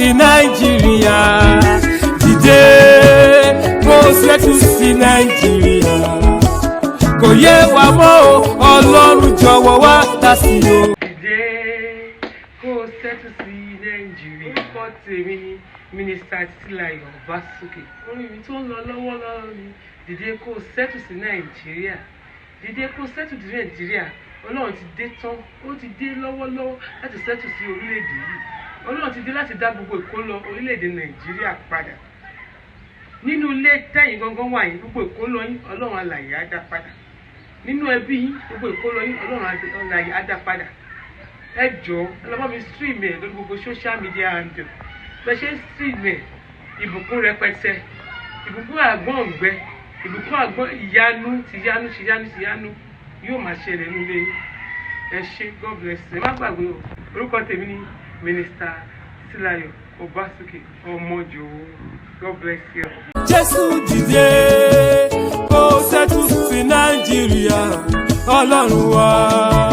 sí Nàìjíríà. Dìde kó ṣẹ́tù sí Nàìjíríà. Kò yé wa mọ́ o, Ọlọ́run jọ̀wọ́ wá dá sí o. Dìde kó ṣẹ́tù sí Nàìjíríà. Orúkọ tèmi ni Mínísítà Títílayọ̀ Ọbásókè. Orin mi tó ń lọ lọ́wọ́lọ́wọ́ ni dìde kó ṣẹ́tù sí Nàìjíríà. Dìde kó ṣẹ́tù sí Nàìjíríà. Ọlọ́run ti dé tán, ó ti dé lọ́wọ́lọ́wọ́ láti ṣẹ́tù sí orílẹ̀-èdè yìí. Ọlọ́run ti dé láti dá gbogbo ìkólọ orílẹ̀-èdè Nàìjíríà padà. Nínú ilé tẹ́yìn gangan wà yín, gbogbo ìkólọ yín Ọlọ́run alààyè á dá padà. Nínú ẹbí yín, gbogbo ìkólọ yín Ọlọ́run alààyè á dá padà. Ẹ jọ̀ọ́ ẹ lọ bá mi stream ẹ̀ lórí gbogbo social media handle. Bẹ́ẹ̀ ṣe stream ẹ̀, ìbùkún rẹpẹtẹ, ìbùkún àgbọ̀n ọ̀gbẹ, ìbùkún àgbọ̀n ìyanu yóò máa ṣẹlẹ̀ nílé yín. Ẹ ṣé, God bless you. Ẹ má gbàgbé o, orúkọ tèmi ni Mínísítà Títílayọ̀ Ọbásókè ọmọjò. God bless you. Jésù dìde kó ṣẹ́tù sí Nàìjíríà, Ọlọ́run wa.